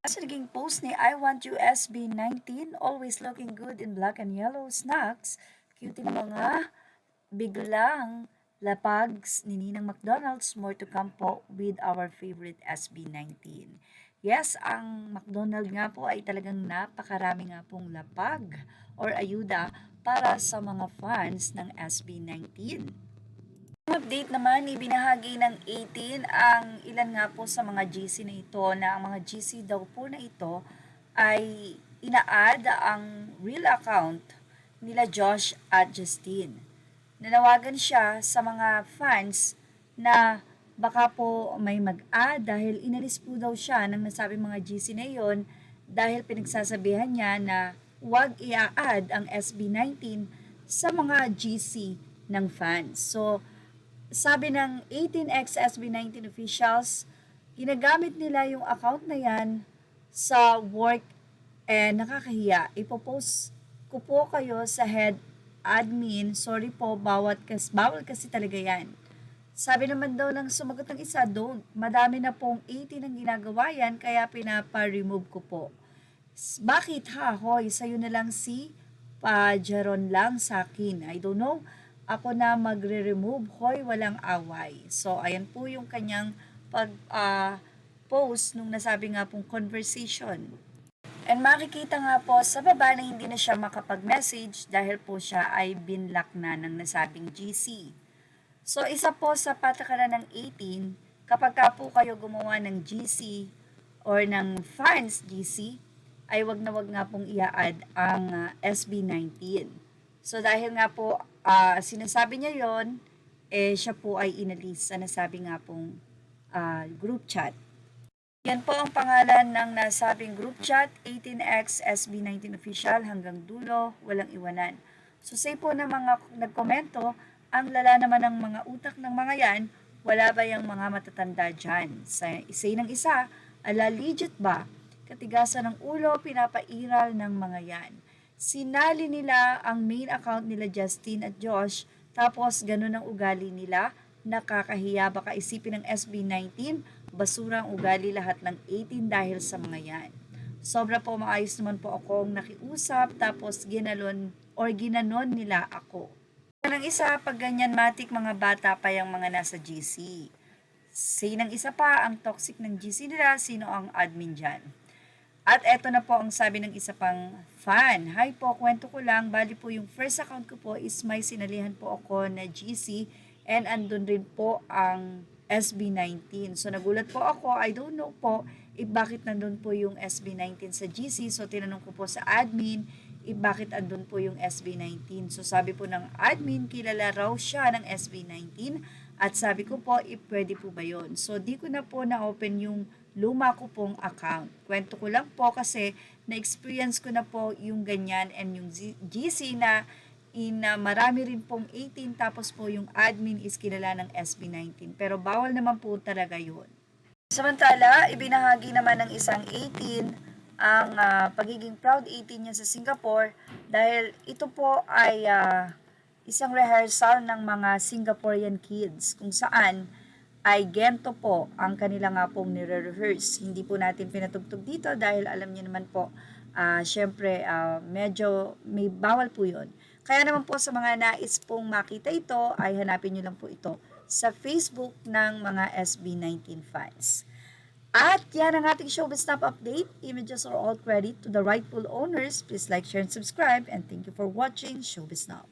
Sa naging post ni I Want You SB19, always looking good in black and yellow snacks, cute na mga biglang lapags ni Ninang McDonald's, more to come po with our favorite SB19. Yes, ang McDonald's nga po ay talagang napakarami nga pong lapag or ayuda para sa mga fans ng SB19. Update naman, ibinahagi ng 18 ang ilan nga po sa mga GC na ito na ang mga GC daw po na ito ay ina-add ang real account nila Josh at Justine. Nanawagan siya sa mga fans na baka po may mag-add dahil inalis po daw siya ng nasabing mga GC na iyon dahil pinagsasabihan niya na huwag i-add ang SB19 sa mga GC ng fans. So, sabi ng 18X SB19 officials, ginagamit nila yung account na yan sa work nakakahiya. Ipopost ko po kayo sa head admin. Sorry po, bawal kasi talaga yan. Sabi naman daw ng sumagot ng isa, don't. Madami na pong 18 ang ginagawa yan, kaya pinapa-remove ko po. Bakit ha? Hoy, sa'yo na lang si Pajaron lang sa akin. I don't know. Ako na magre-remove. Hoy, walang away. So, ayan po yung kanyang post nung nasabi nga pong conversation. And makikita nga po sa baba na hindi na siya makapag-message dahil po siya ay binlock na ng nasabing GC. So, isa po sa patakaran ng 18, kapag ka po kayo gumawa ng GC or ng fans GC, ay wag nga pong i-add ang SB19. So, dahil nga po sinasabi niya yon, siya po ay inalis sa nasabi nga pong group chat. Yan po ang pangalan ng nasabing group chat, 18X SB19 official, hanggang dulo, walang iwanan. So say po na mga nagkomento, ang lala naman ng mga utak ng mga yan, wala ba yung mga matatanda dyan? Say ng isa, ala legit ba? Katigasan ng ulo, pinapairal ng mga yan. Sinali nila ang main account nila Justine at Josh, tapos ganun ang ugali nila, nakakahiya. Baka isipin ng SB19, basura ang ugali lahat ng 18 dahil sa mga yan. Sobra po maayos naman po akong nakiusap, tapos ginanon nila ako. Ng isa, pag ganyan matik mga bata pa yung mga nasa GC. Say ng isa pa, ang toxic ng GC nila, sino ang admin dyan? At eto na po ang sabi ng isa pang fan. Hi po, kwento ko lang. Bali po yung first account ko po is may sinalihan po ako na GC and andun rin po ang SB19. So nagulat po ako, I don't know po bakit nandun po yung SB19 sa GC. So tinanong ko po sa admin bakit andun po yung SB19. So sabi po ng admin, kilala raw siya ng SB19 at sabi ko po, pwede po ba yun? So di ko na po na-open yung luma ko pong account. Kwento ko lang po kasi na-experience ko na po yung ganyan and yung GC na marami rin pong 18 tapos po yung admin is kilala ng SB19. Pero bawal naman po talaga yun. Samantala, ibinahagi naman ng isang 18 ang pagiging proud 18 niya sa Singapore dahil ito po ay isang rehearsal ng mga Singaporean kids kung saan ay gento po ang kanila nga pong nire-rehearse. Hindi po natin pinatugtog dito dahil alam niyo naman po, syempre medyo may bawal po yun. Kaya naman po sa mga nais pong makita ito, ay hanapin niyo lang po ito sa Facebook ng mga SB19 fans. At yan ang ating Showbiz Snap update. Images are all credit to the rightful owners. Please like, share, and subscribe. And thank you for watching Showbiz Snap.